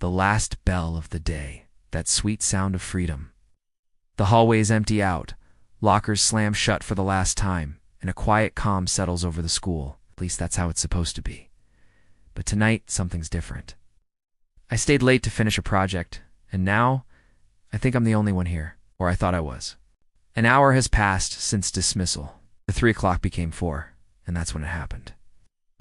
The last bell of the day, that sweet sound of freedom. The hallways empty out, lockers slam shut for the last time, and a quiet calm settles over the school. At least that's how it's supposed to be. But tonight, something's different. I stayed late to finish a project, and now, I think I'm the only one here, or I thought I was. An hour has passed since dismissal. The 3 o'clock became 4, and that's when it happened.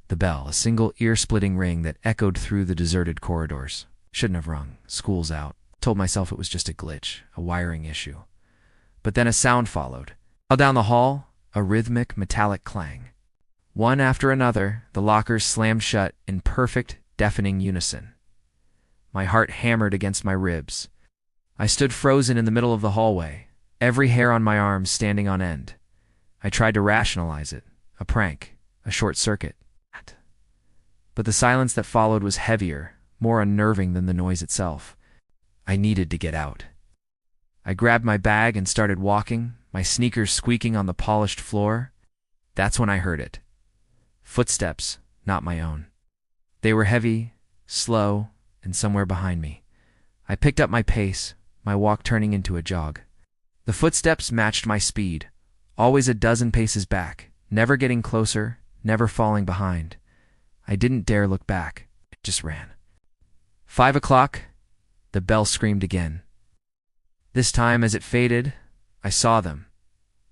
The bell, a single ear-splitting ring that echoed through the deserted corridors. Shouldn't have rung. School's out. Told myself it was just a glitch, a wiring issue. But then a sound followed. All down the hall, a rhythmic, metallic clang. One after another, the lockers slammed shut in perfect, deafening unison. My heart hammered against my ribs. I stood frozen in the middle of the hallway, every hair on my arms standing on end. I tried to rationalize it. A prank. A short circuit. But the silence that followed was heavier, more unnerving than the noise itself. I needed to get out. I grabbed my bag and started walking, my sneakers squeaking on the polished floor. That's when I heard it. Footsteps, not my own. They were heavy, slow, and somewhere behind me. I picked up my pace, my walk turning into a jog. The footsteps matched my speed, always a dozen paces back, never getting closer, never falling behind. I didn't dare look back, I just ran. 5 o'clock, the bell screamed again. This time, as it faded, I saw them,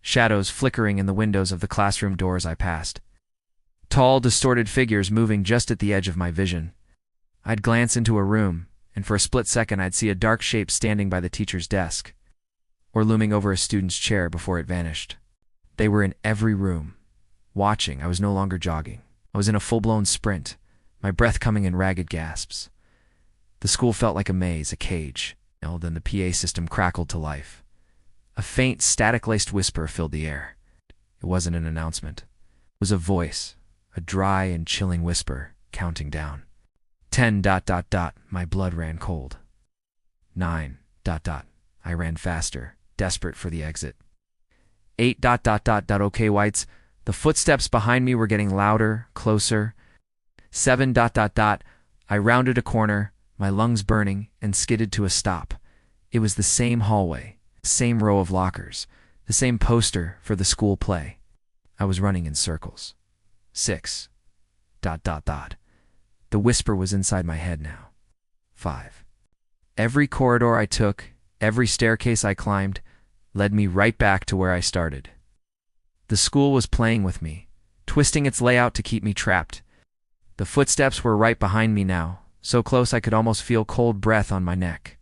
shadows flickering in the windows of the classroom doors I passed. Tall, distorted figures moving just at the edge of my vision. I'd glance into a room, and for a split second I'd see a dark shape standing by the teacher's desk, or looming over a student's chair before it vanished. They were in every room. Watching, I was no longer jogging. I was in a full-blown sprint, my breath coming in ragged gasps. The school felt like a maze, a cage. Then the PA system crackled to life. A faint, static-laced whisper filled the air. It wasn't an announcement. It was a voice, a dry and chilling whisper, counting down. 10... My blood ran cold. 9... I ran faster, desperate for the exit. 8... Okay, Whites. The footsteps behind me were getting louder, closer. 7... I rounded a corner, my lungs burning, and skidded to a stop. It was the same hallway, same row of lockers, the same poster for the school play. I was running in circles. 6... The whisper was inside my head now. 5... Every corridor I took, every staircase I climbed, led me right back to where I started. The school was playing with me, twisting its layout to keep me trapped. The footsteps were right behind me now, so close I could almost feel cold breath on my neck.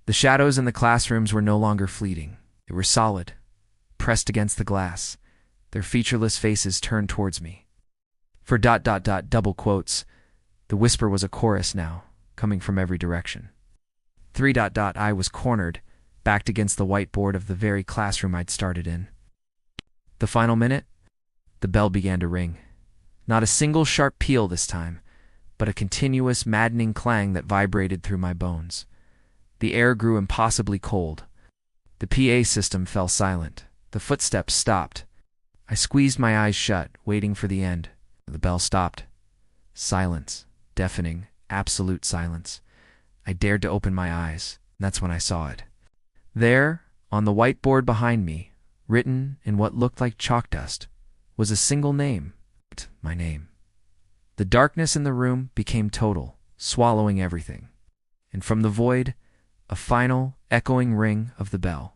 The shadows in the classrooms were no longer fleeting. They were solid, pressed against the glass, their featureless faces turned towards me. For ... double quotes, the whisper was a chorus now, coming from every direction. 3... I was cornered, backed against the whiteboard of the very classroom I'd started in. The final minute, the bell began to ring. Not a single sharp peal this time, but a continuous, maddening clang that vibrated through my bones. The air grew impossibly cold. The PA system fell silent. The footsteps stopped. I squeezed my eyes shut, waiting for the end. The bell stopped. Silence. Deafening, absolute silence. I dared to open my eyes, and that's when I saw it. There, on the whiteboard behind me, written in what looked like chalk dust, was a single name. My name. The darkness in the room became total, swallowing everything. And from the void, a final, echoing ring of the bell.